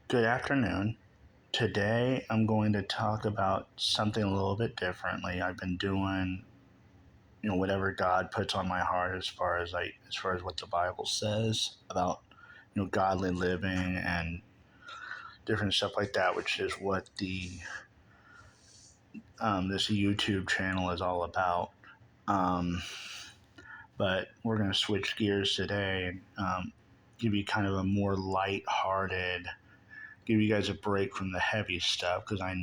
Good afternoon. Today I'm going to talk about something a little bit differently. I've been doing, whatever God puts on my heart as far as what the Bible says about, godly living and different stuff like that, which is what the this YouTube channel is all about. Um, but we're going to switch gears today and give you kind of a more light-hearted, give you guys a break from the heavy stuff because I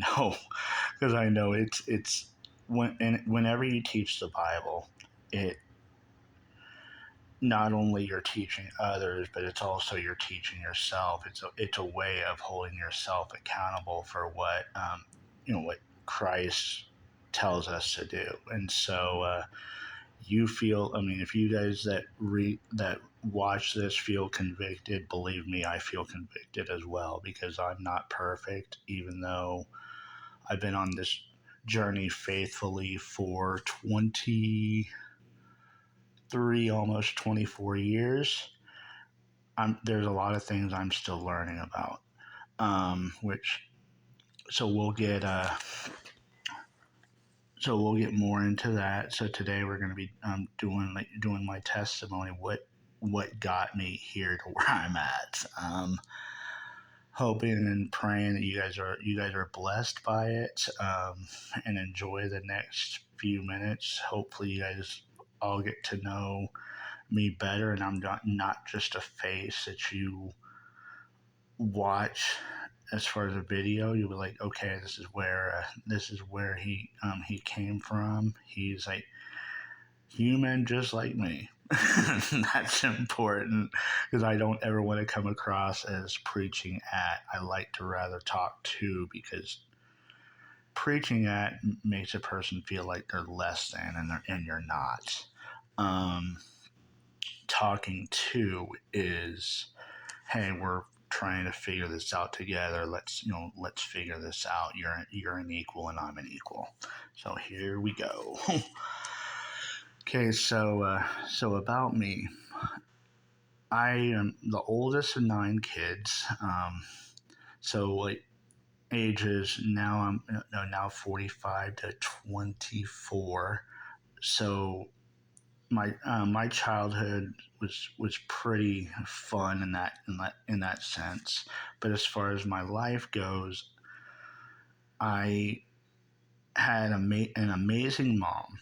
know it's whenever you teach the Bible, it not only you're teaching others, but it's also you're teaching yourself. It's a way of holding yourself accountable for what Christ tells us to do. And so you feel, I mean, if you guys that watch this feel convicted, believe me, I feel convicted as well because I'm not perfect, even though I've been on this journey faithfully for 23, almost 24 years. There's a lot of things I'm still learning about, which so we'll get more into that. So today we're going to be doing my testimony, what got me here to where I'm at. Hoping and praying that you guys are blessed by it, and enjoy the next few minutes. Hopefully, you guys all get to know me better, and I'm not just a face that you watch as far as a video. You'll be like, okay, this is where he came from. He's like human just like me. That's important because I don't ever want to come across as preaching at. I like to rather talk to, because preaching at makes a person feel like they're less than, and you're not. Um, Talking to is, hey, we're trying to figure this out together. Let's figure this out. You're an equal and I'm an equal. So here we go. Okay, so about me. I am the oldest of 9 kids. So like ages now I'm now 45 to 24. So my childhood was pretty fun in that sense. But as far as my life goes, I had an amazing mom.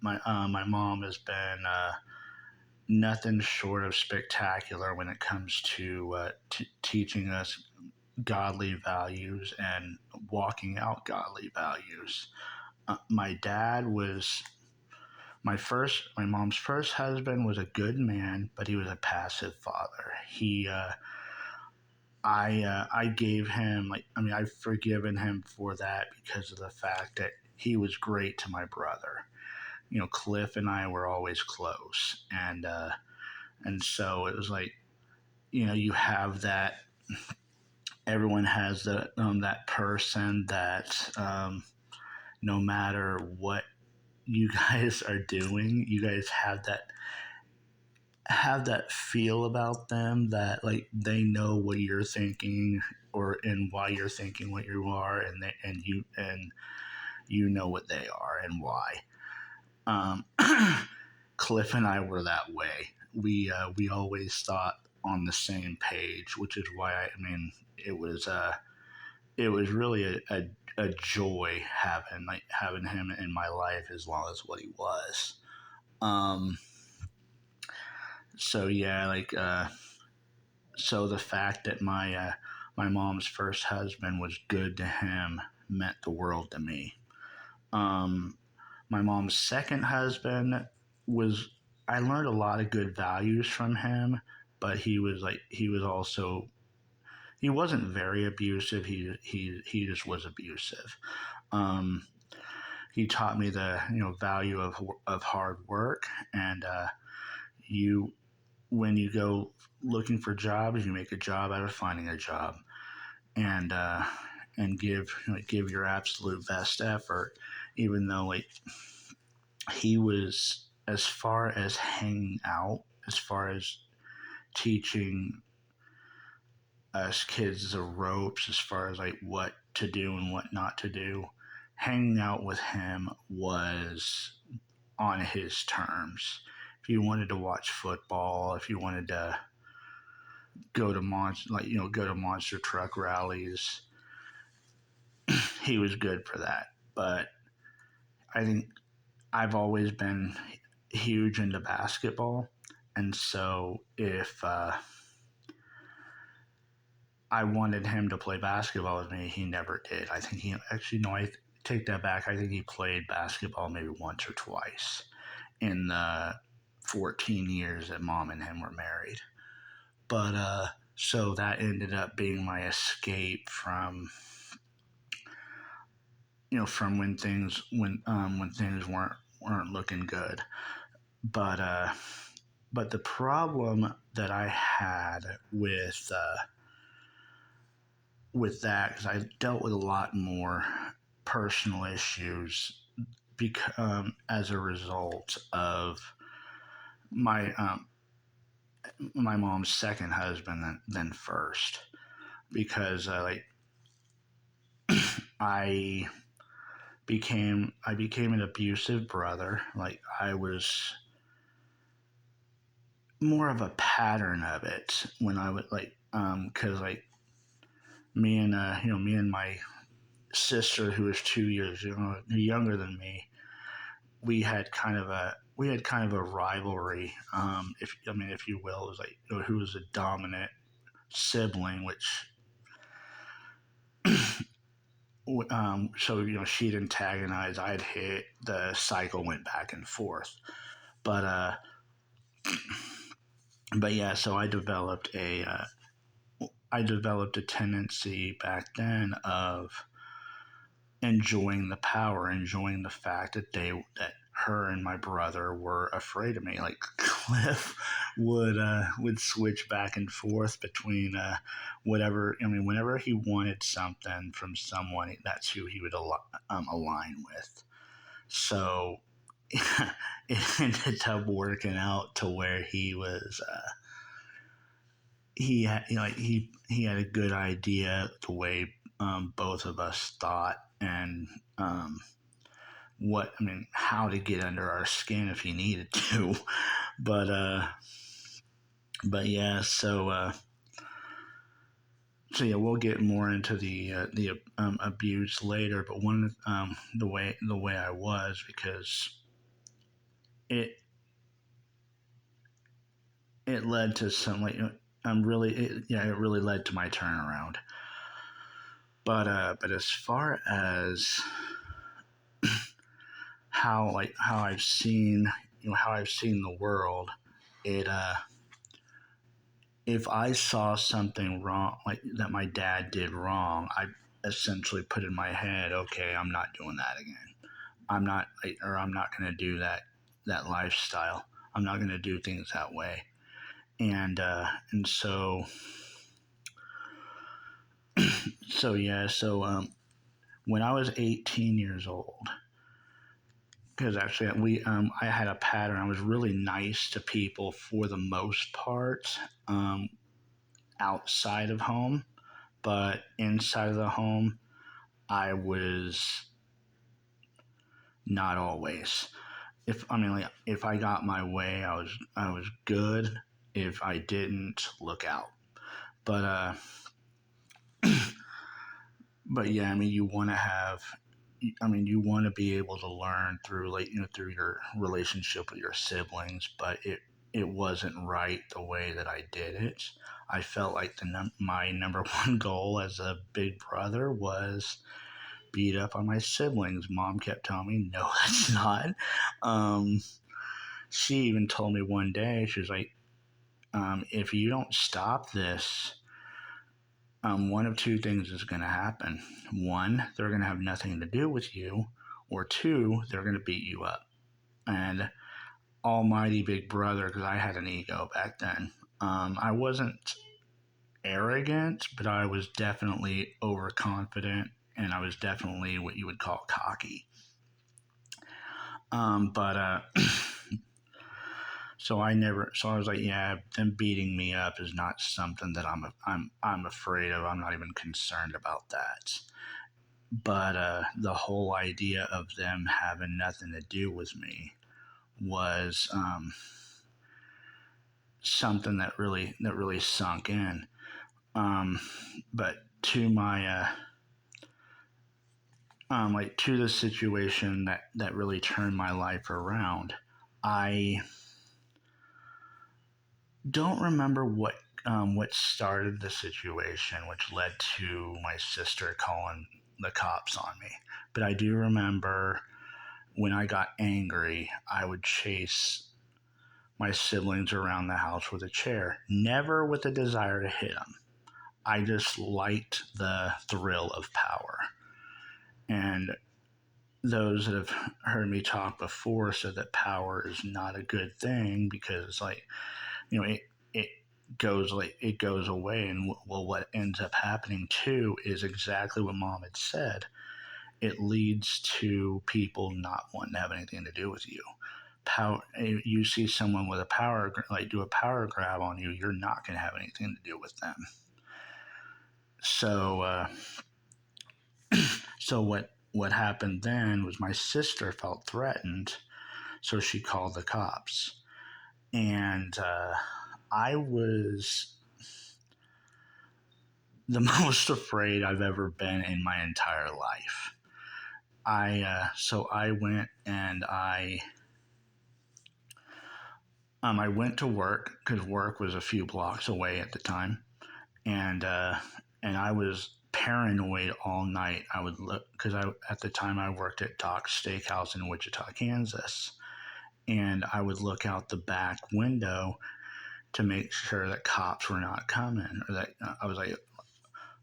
My mom has been nothing short of spectacular when it comes to teaching us godly values and walking out godly values. My dad was my mom's first husband was a good man, but he was a passive father. I gave him, I've forgiven him for that because of the fact that he was great to my brother. Cliff and I were always close, and so it was like, you have that. Everyone has that person that, no matter what you guys are doing, you guys have that feel about them that like they know what you're thinking, and why you're thinking what you are, and you know what they are and why. Um, Cliff and I were that way. We always thought on the same page, which is why it was really a joy having him in my life as long as what he was. Um, so yeah, so the fact that my mom's first husband was good to him meant the world to me. Um, my mom's second husband was I learned a lot of good values from him, but he was also he wasn't very abusive. He just was abusive. Um, he taught me the value of hard work, and you when you go looking for jobs, you make a job out of finding a job, and give your absolute best effort, even though he was, as far as hanging out, as far as teaching us kids the ropes as far as like what to do and what not to do. Hanging out with him was on his terms. If you wanted to watch football, if you wanted to go to monster truck rallies, he was good for that. But I think I've always been huge into basketball, and so if I wanted him to play basketball with me, he never did. I think he actually no, I take that back. I think he played basketball maybe once or twice in the 14 years that mom and him were married. But so that ended up being my escape from from when things weren't looking good. But but the problem that I had with that, because I dealt with a lot more personal issues as a result of my my mom's second husband than first, because I became an abusive brother. Like I was more of a pattern of it when I would because like me and my sister, who was 2 years younger than me, we had kind of a rivalry, if you will. It was like who was a dominant sibling, which so she'd antagonize, I'd hit, the cycle went back and forth. But yeah, so I developed a tendency back then of enjoying the power, enjoying the fact that her and my brother were afraid of me. Like Cliff would switch back and forth between whatever. I mean, whenever he wanted something from someone, that's who he would align with. So it ended up working out to where he was. He had he had a good idea the way both of us thought, and how to get under our skin if he needed to. but yeah, so yeah, we'll get more into the abuse later. But one the way I was, because it it led to some it really led to my turnaround. But as far as how I've seen the world, it if I saw something wrong, like that my dad did wrong, I essentially put in my head, okay, I'm not doing that again. I'm not going to do that lifestyle. I'm not going to do things that way. And when I was 18 years old, because actually I had a pattern. I was really nice to people for the most part, outside of home, but inside of the home, I was not always. If I got my way, I was good. If I didn't, look out. But but yeah, you want to you want to be able to learn through through your relationship with your siblings, but it wasn't right the way that I did it. I felt like my number one goal as a big brother was beat up on my siblings. Mom kept telling me, no, that's not. She even told me one day, she was like, if you don't stop this, one of two things is going to happen. One, they're going to have nothing to do with you, or two, they're going to beat you up. And almighty big brother, because I had an ego back then. I wasn't arrogant, but I was definitely overconfident, and I was definitely what you would call cocky. But So I was like, yeah, them beating me up is not something that I'm afraid of. I'm not even concerned about that. But the whole idea of them having nothing to do with me was something that really sunk in. Um, but to my like to the situation that really turned my life around, I don't remember what started the situation, which led to my sister calling the cops on me. But I do remember when I got angry, I would chase my siblings around the house with a chair, never with a desire to hit them. I just liked the thrill of power. And those that have heard me talk before said that power is not a good thing because, like, it goes away, and well, what ends up happening too is exactly what Mom had said. It leads to people not wanting to have anything to do with you. Power. You see someone with a power, like, do a power grab on you, you're not going to have anything to do with them. So, what happened then was my sister felt threatened, so she called the cops, and I was the most afraid I've ever been in my entire life. I went and I went to work because work was a few blocks away at the time, and I was paranoid all night. I would look because I at the time I worked at Doc's Steakhouse in Wichita, Kansas, and I would look out the back window to make sure that cops were not coming, or that I was like,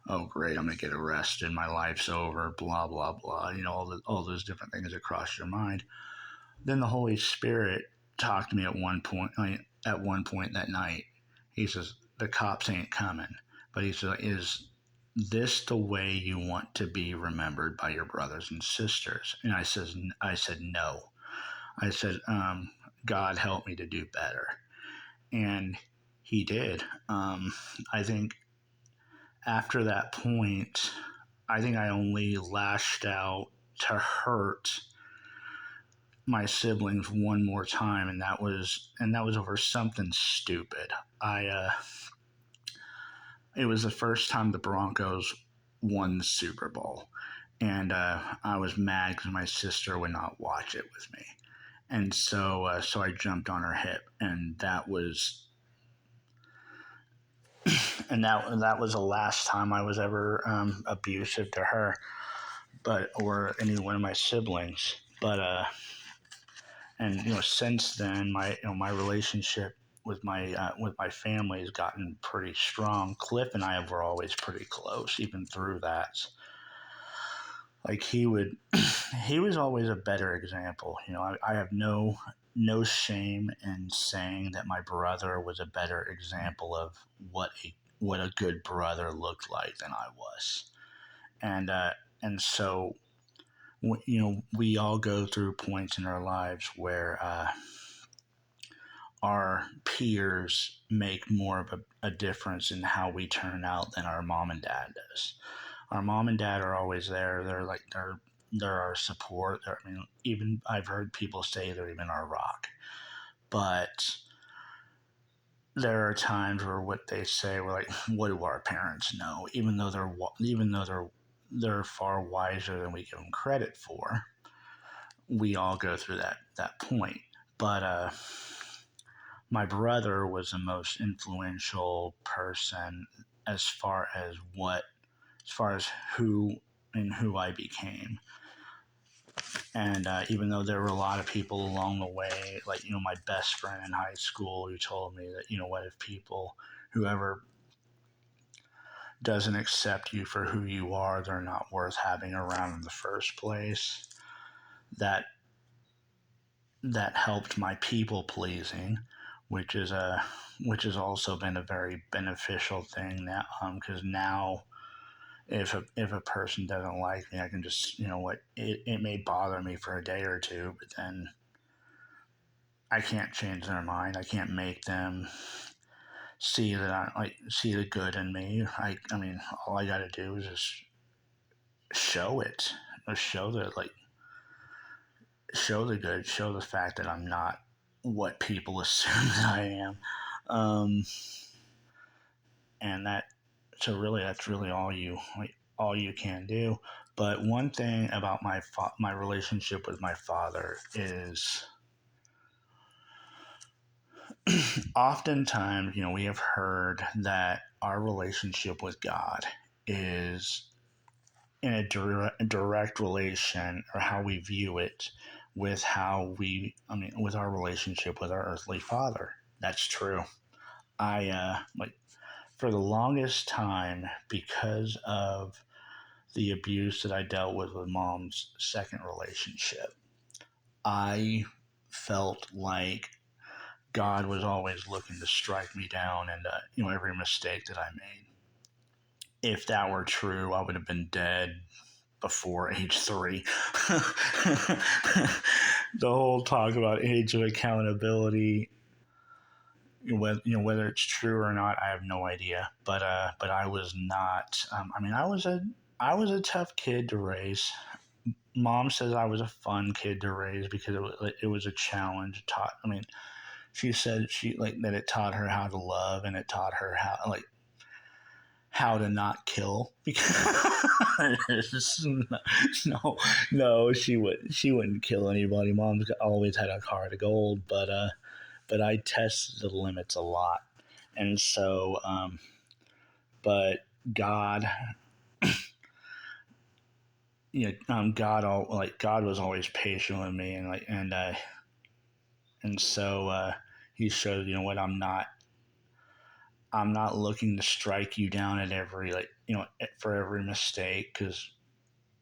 "Oh, great, I'm gonna get arrested. My life's over." Blah blah blah. All those different things that cross your mind. Then the Holy Spirit talked to me at one point. At one point that night, he says, "The cops ain't coming," but he said, "Is this the way you want to be remembered by your brothers and sisters?" And I said no. I said, "God help me to do better," and He did. I think after that point, I think I only lashed out to hurt my siblings one more time, and that was over something stupid. I It was the first time the Broncos won the Super Bowl, and I was mad because my sister would not watch it with me, and so I jumped on her hip, and that was the last time I was ever abusive to her, or any one of my siblings. But and since then, my relationship with my family has gotten pretty strong. Cliff and I were always pretty close, even through that. Like, he was always a better example. I have no shame in saying that my brother was a better example of what a good brother looked like than I was. And so we all go through points in our lives where our peers make more of a difference in how we turn out than our mom and dad does. Our mom and dad are always there. They're our support. I mean, even I've heard people say they're even our rock. But there are times where what they say, we're like, what do our parents know? Even though they're far wiser than we give them credit for, we all go through that point. But my brother was the most influential person as far as who I became. And even though there were a lot of people along the way, like, my best friend in high school, who told me that, if whoever doesn't accept you for who you are, they're not worth having around in the first place. That helped my people pleasing, which has also been a very beneficial thing now, because now if a person doesn't like me, I can just, it may bother me for a day or two, but then I can't change their mind. I can't make them see that see the good in me. I mean, all I got to do is just show it, or show the good, show the fact that I'm not what people assume that I am, um, and that so really that's really all you can do. But one thing about my relationship with my father is oftentimes, we have heard that our relationship with God is in a direct relation, or how we view it, with with our relationship with our earthly father. That's true. For the longest time, because of the abuse that I dealt with mom's second relationship, I felt like God was always looking to strike me down, and every mistake that I made. If that were true, I would have been dead before age 3. The whole talk about age of accountability, whether it's true or not, I have no idea. But I was not. I was a tough kid to raise. Mom says I was a fun kid to raise because it was a challenge. She said that it taught her how to love, and it taught her how to not kill, because no, she wouldn't kill anybody. Mom's always had a heart of gold, but I tested the limits a lot. And so but God, God was always patient with me, and so he showed, what, I'm not looking to strike you down at for every mistake, because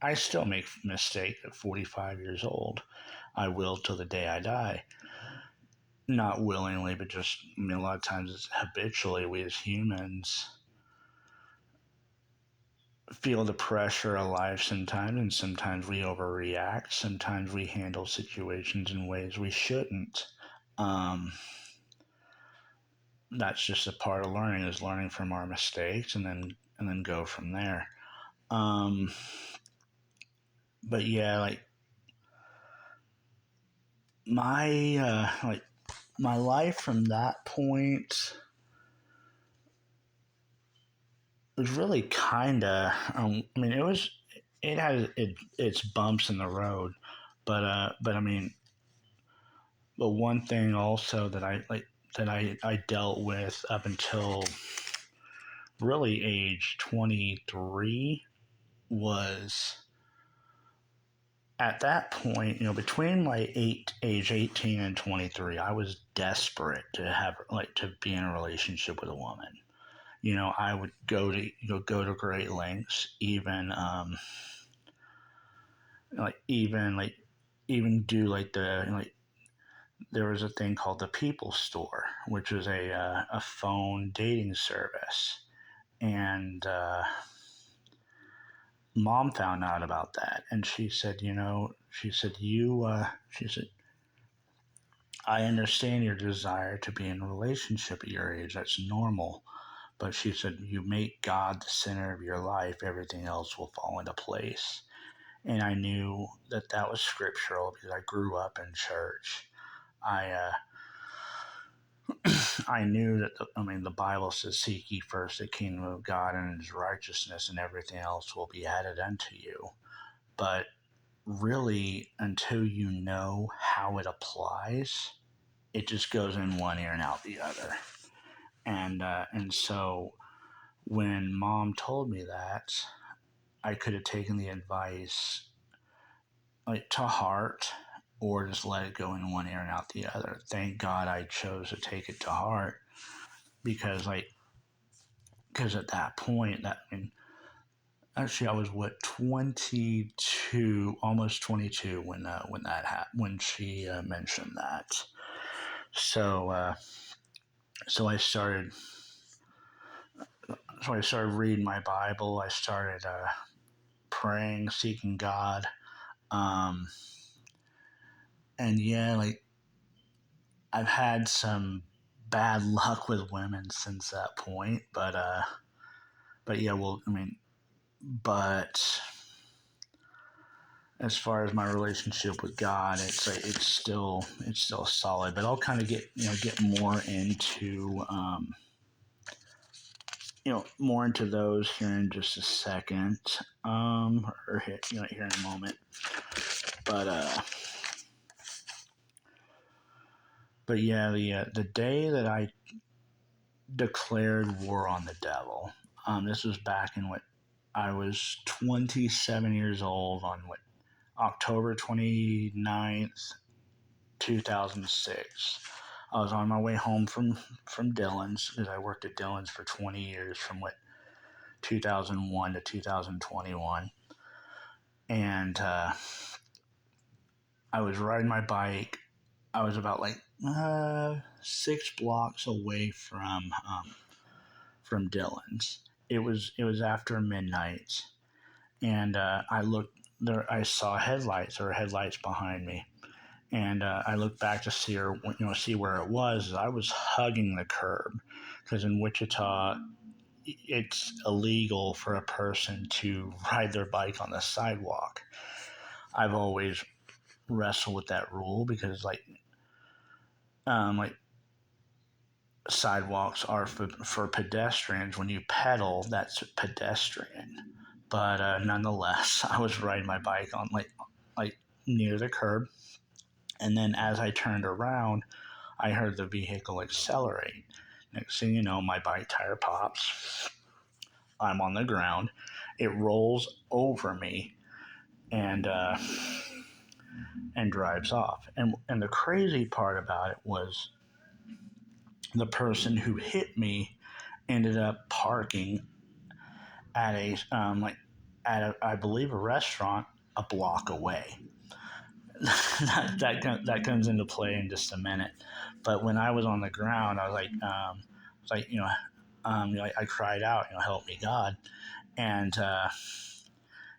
I still make mistakes at 45 years old. I will till the day I die. Not willingly, but just, a lot of times it's habitually, we as humans feel the pressure of life sometimes, and sometimes we overreact. Sometimes we handle situations in ways we shouldn't. Um, that's just a part of learning, is learning from our mistakes, and then go from there. Um, but yeah, my my life from that point was really kind of. It had its bumps in the road, but one thing also that I dealt with up until really age 23 was, at that point, between age 18 and 23, I was desperate to be in a relationship with a woman. I would go to great lengths, even do there was a thing called the People Store, which was a phone dating service, and mom found out about that, and she said, she said, I understand your desire to be in a relationship at your age. That's normal. But she said, you make God the center of your life, everything else will fall into place. And I knew that was scriptural, because I grew up in church. I I knew that the Bible says, "Seek ye first the kingdom of God and His righteousness, and everything else will be added unto you." But really, until you know how it applies, it just goes in one ear and out the other. And so when mom told me that, I could have taken the advice to heart, or just let it go in one ear and out the other. Thank God I chose to take it to heart, because at that point, actually I was, what, 22, almost 22, when she mentioned that. So so I started reading my Bible. I started praying, seeking God. And yeah, I've had some bad luck with women since that point, but yeah, well, I mean, but as far as my relationship with God, it's still solid. But I'll kind of get more into more into those here in just a second, or here in a moment. But but yeah, the day that I declared war on the devil, this was back in what I was 27 years old on what October 29th, 2006. I was on my way home from Dillon's because I worked at Dillon's for 20 years from what 2001 to 2021, and I was riding my bike. I was about like 6 blocks away from Dillon's. It was after midnight, and I looked there. I saw headlights. There were headlights behind me, and I looked back to see where it was. I was hugging the curb because in Wichita, it's illegal for a person to ride their bike on the sidewalk. I've always wrestled with that rule because like sidewalks are for pedestrians. When you pedal, that's pedestrian. But nonetheless, I was riding my bike on like near the curb, and then as I turned around, I heard the vehicle accelerate. Next thing you know, my bike tire pops. I'm on the ground. It rolls over me and and drives off. And the crazy part about it was the person who hit me ended up parking at I believe a restaurant a block away. That comes into play in just a minute. But when I was on the ground, I was like I cried out, help me God. And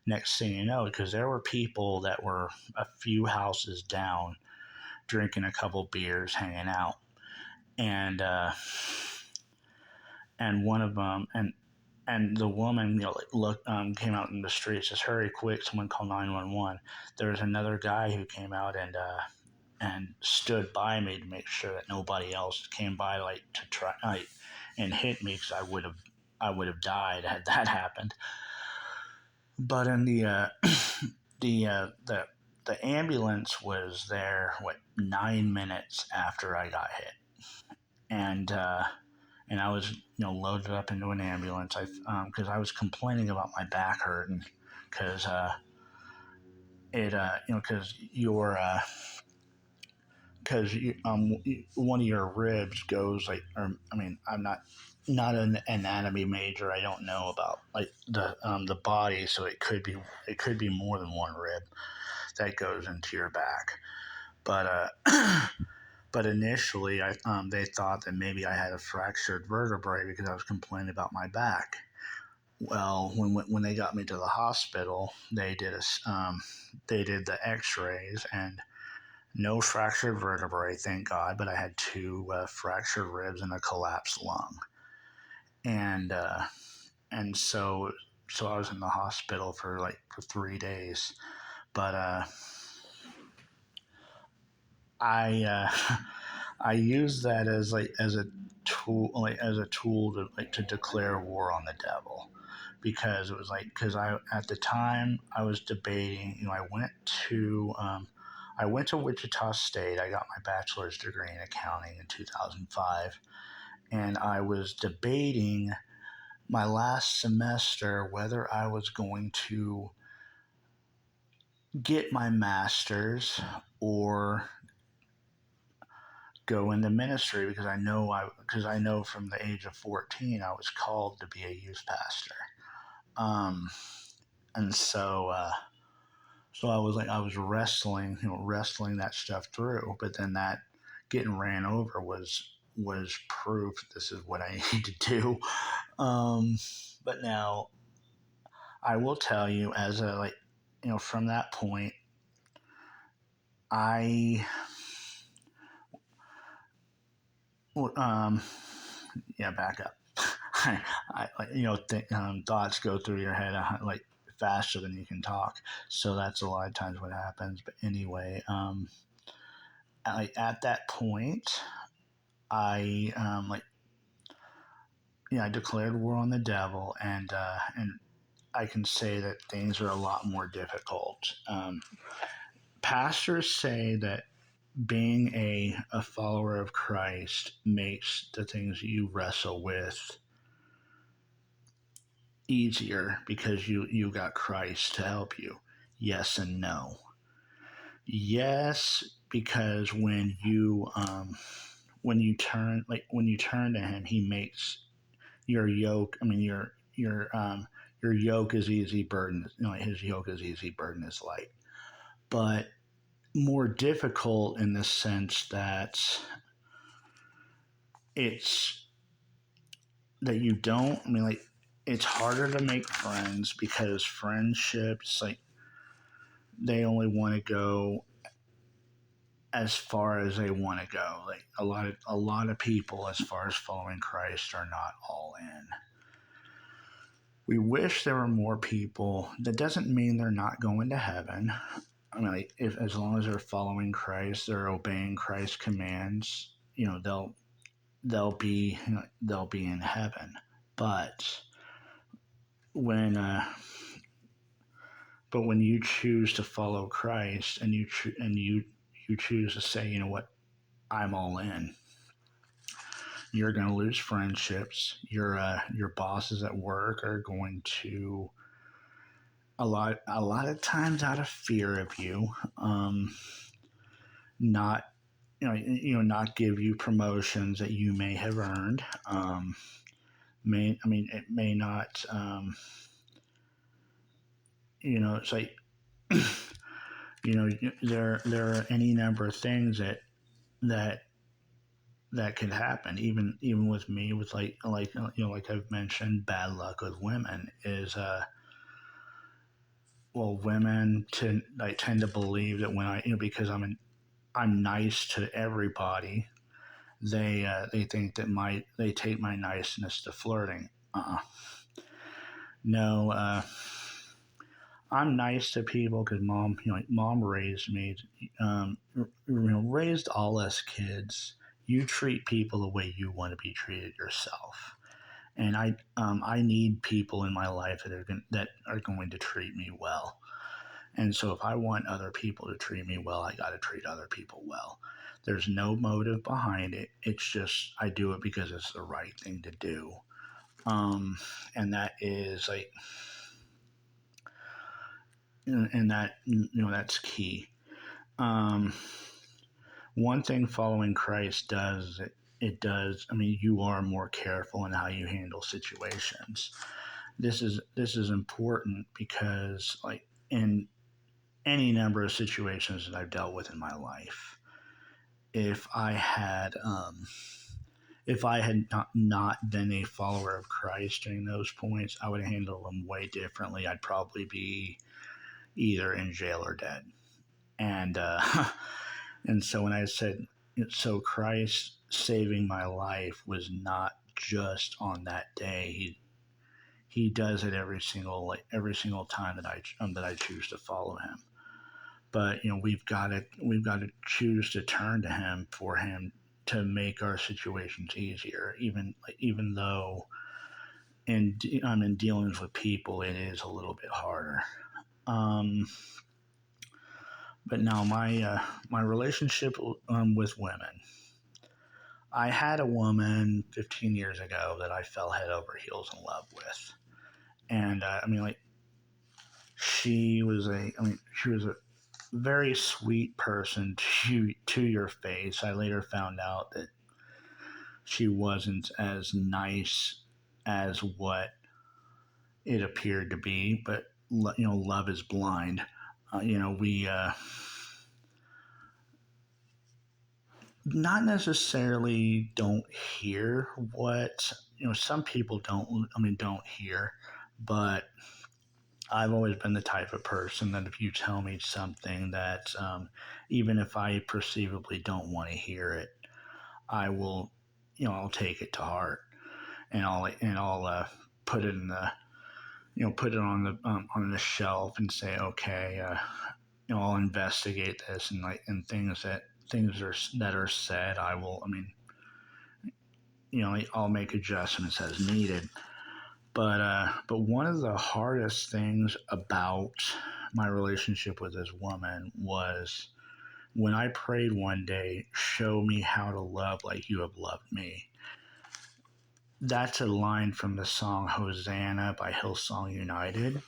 next thing you know, because there were people that were a few houses down, drinking a couple beers, hanging out, and one of them and the woman, came out in the street, says, "Hurry, quick! Someone call 911." There was another guy who came out and stood by me to make sure that nobody else came by, to try and hit me, because I would have died had that happened. But in the ambulance was there 9 minutes after I got hit, and I was loaded up into an ambulance. Because I was complaining about my back hurting, because because one of your ribs goes I'm not an anatomy major. I don't know about the body, so it could be more than one rib that goes into your back. But but initially, they thought that maybe I had a fractured vertebrae because I was complaining about my back. Well, when they got me to the hospital, they did the X-rays, and no fractured vertebrae, thank God. But I had two fractured ribs and a collapsed lung, and so I was in the hospital for 3 days. But I I used that as a tool, to declare war on the devil, because it was because I at the time I was debating. I went to Wichita State. I got my bachelor's degree in accounting in 2005, and I was debating my last semester whether I was going to get my master's or go into ministry, because I know from the age of 14 I was called to be a youth pastor. Um, and so I was wrestling that stuff through, but then that getting ran over was proof this is what I need to do. But now I will tell you, as from that point, I um, yeah, back up. Thoughts go through your head like faster than you can talk. So that's a lot of times what happens. But anyway, at that point, I I declared war on the devil, and I can say that things are a lot more difficult. Pastors say that being a follower of Christ makes the things you wrestle with easier because you got Christ to help you. Yes and no. Yes, because when you turn to Him, He makes your yoke. I mean your yoke is easy, burden. His yoke is easy, burden is light. But more difficult in the sense that it's that you don't. I mean, like it's harder to make friends because friendships like they only want to go as far as they want to go. Like a lot of people, as far as following Christ, are not all in. We wish there were more people. That doesn't mean they're not going to heaven. I mean, like, if as long as they're following Christ, they're obeying Christ's commands. They'll be in heaven. But when when you choose to follow Christ and you choose to say, you know what, I'm all in, you're going to lose friendships. Your bosses at work are going to a lot of times out of fear of you, not not give you promotions that you may have earned. It may not. It's like there are any number of things that that could happen. Even with me, with like I've mentioned, bad luck with women is women tend to believe that when because I'm nice to everybody, they think that they take my niceness to flirting. No, I'm nice to people because mom raised me, raised all us kids. You treat people the way you want to be treated yourself, and I need people in my life that are going to treat me well. And so if I want other people to treat me well, I got to treat other people well. There's no motive behind it. It's just I do it because it's the right thing to do. And that is like, and that that's key. Um, One thing following Christ does it does. I mean, you are more careful in how you handle situations. This is important because like in any number of situations that I've dealt with in my life, if I had not been a follower of Christ during those points, I would handle them way differently. I'd probably be either in jail or dead. And and so when I said, so Christ saving my life was not just on that day. He does it every single time that I choose to follow him. But we've got to choose to turn to him for him to make our situations easier, even though in dealings with people it is a little bit harder. Um, but now my relationship with women. I had a woman 15 years ago that I fell head over heels in love with, and she was a very sweet person to your face. I later found out that she wasn't as nice as what it appeared to be, but love is blind. We not necessarily don't hear what some people don't hear, but I've always been the type of person that if you tell me something that even if I perceivably don't want to hear it, I will I'll take it to heart, and I'll put it in the put it on the shelf and say, okay, I'll investigate this, and and things that are said, I will. I mean, I'll make adjustments as needed. But one of the hardest things about my relationship with this woman was when I prayed one day, "Show me how to love like you have loved me." That's a line from the song "Hosanna" by Hillsong United,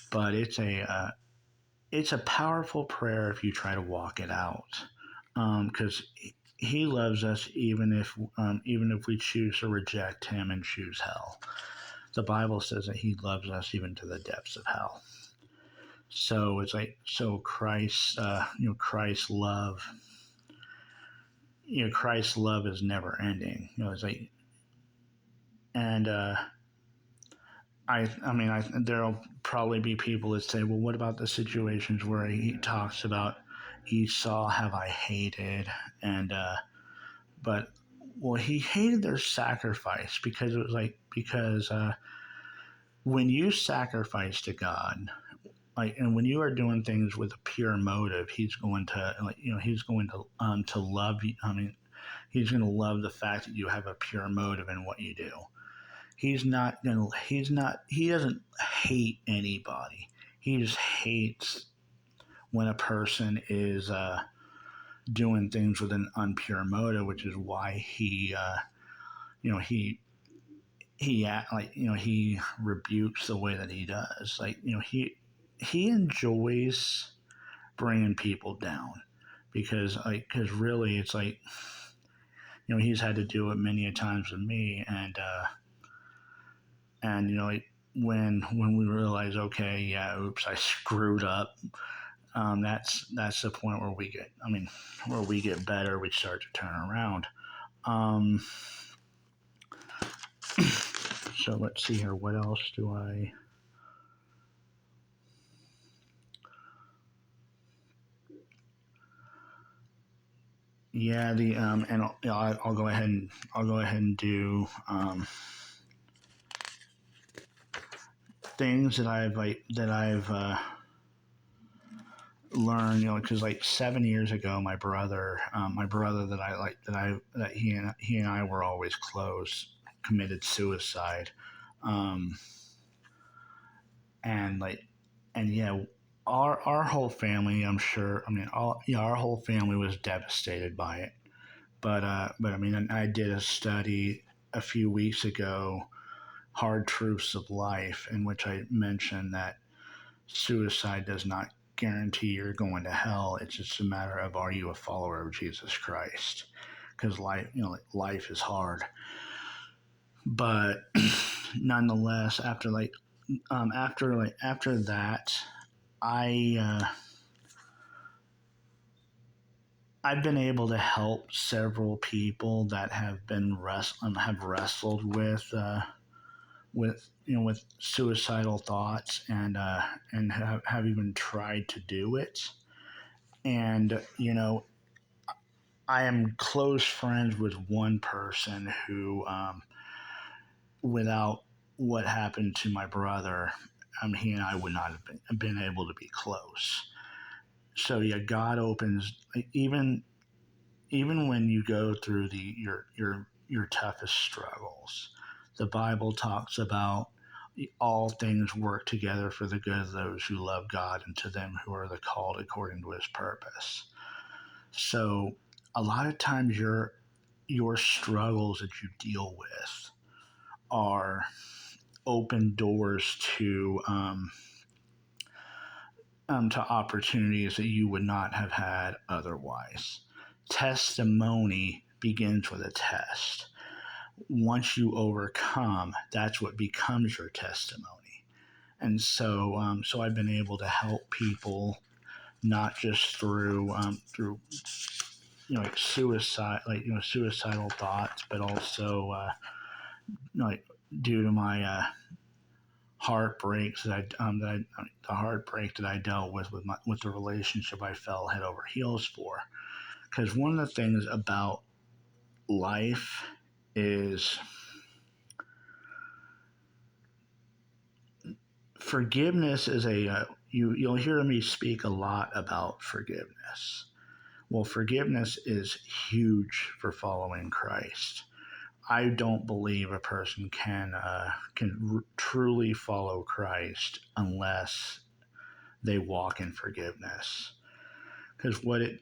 but it's a powerful prayer if you try to walk it out, because he loves us even if we choose to reject him and choose hell. The Bible says that he loves us even to the depths of hell. So it's like Christ, Christ's love, Christ's love is never ending. It's like, and I mean, there'll probably be people that say, well, what about the situations where he talks about Esau have I hated, and but well, he hated their sacrifice because it was like because when you sacrifice to God, like, and when you are doing things with a pure motive, he's going to, he's going to love you. I mean, he's going to love the fact that you have a pure motive in what you do. He doesn't hate anybody. He just hates when a person is doing things with an unpure motive, which is why you know, he he rebukes the way that he does. Like, he enjoys bringing people down because really it's like, he's had to do it many a times with me, and when we realize, okay, yeah, oops, I screwed up. That's the point where where we get better, we start to turn around. Um, so let's see here. What else do I? Yeah, the and I'll go ahead and do things that I've learned. Because like 7 years ago, my brother that I like that he and I were always close, committed suicide, um, and yeah, our whole family, I'm sure. I mean, our whole family was devastated by it. But I mean, I did a study a few weeks ago, Hard Truths of Life, in which I mentioned that suicide does not guarantee you're going to hell. It's just a matter of, are you a follower of Jesus Christ? Because life is hard. But nonetheless, after that, I I've been able to help several people that have wrestled with suicidal thoughts, and have even tried to do it. And I am close friends with one person who, without what happened to my brother, he and I would not have been able to be close. So yeah, God opens, even when you go through your toughest struggles. The Bible talks about all things work together for the good of those who love God and to them who are the called according to his purpose. So a lot of times your struggles that you deal with are open doors to opportunities that you would not have had otherwise. Testimony begins with a test. Once you overcome, that's what becomes your testimony. And so I've been able to help people not just through like suicide, suicidal thoughts, but also like due to my heartbreaks the heartbreak that I dealt with the relationship I fell head over heels for. Because one of the things about life is forgiveness is you'll hear me speak a lot about forgiveness. Well, forgiveness is huge for following Christ. I don't believe a person can truly follow Christ unless they walk in forgiveness. Because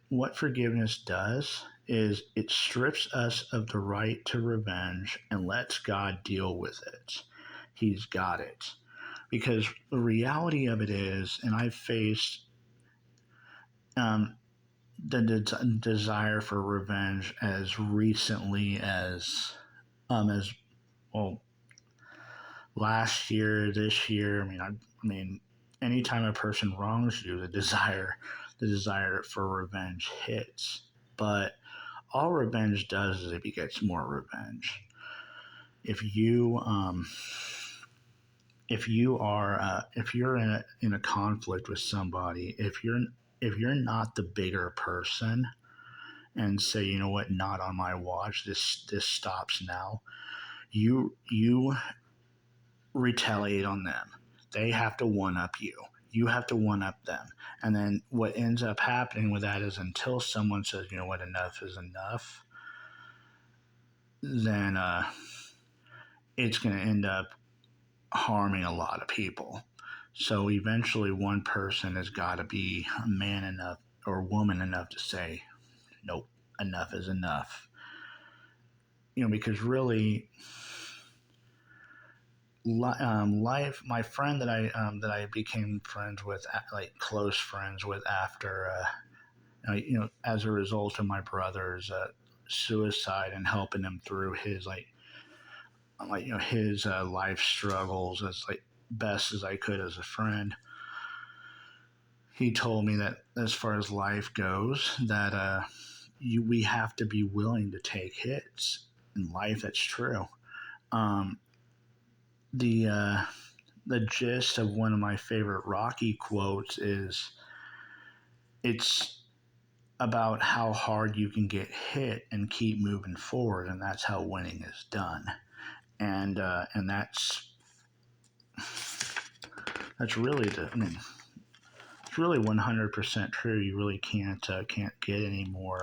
what forgiveness does is it strips us of the right to revenge and lets God deal with it. He's got it. Because the reality of it is, and I've faced um, the desire for revenge as recently as well, last year, this year. I mean, anytime a person wrongs you, the desire for revenge hits. But all revenge does is it begets more revenge. If you if you're in a conflict with somebody, if you're not the bigger person and say, you know what, not on my watch, this stops now, you retaliate on them. They have to one up you. You have to one up them. And then what ends up happening with that is until someone says, you know what, enough is enough, then it's going to end up harming a lot of people. So eventually, one person has got to be a man enough or woman enough to say, nope, enough is enough. Because really, life. My friend that I became friends with, like close friends with, after as a result of my brother's suicide and helping him through his his life struggles as best as I could as a friend. He told me that as far as life goes, that we have to be willing to take hits in life. That's true. Um, the the gist of one of my favorite Rocky quotes is, it's about how hard you can get hit and keep moving forward, and that's how winning is done. And that's really it's really 100% true. You really can't get any more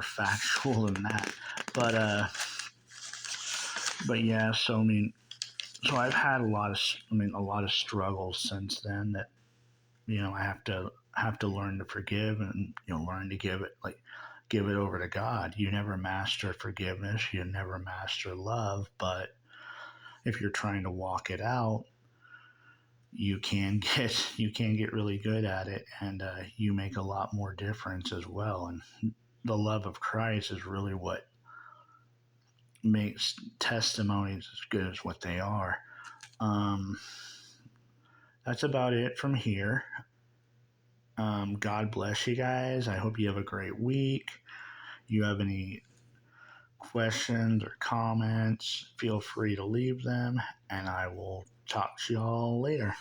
factual than that. But yeah. So so I've had a lot of struggles since then that I have to learn to forgive, and learn to give it over to God. You never master forgiveness, you never master love, but if you're trying to walk it out, you can get really good at it, and you make a lot more difference as well. And the love of Christ is really what makes testimonies as good as what they are. Um, that's about it from here. God bless you guys. I hope you have a great week. You have any questions or comments, feel free to leave them, and I will talk to y'all later.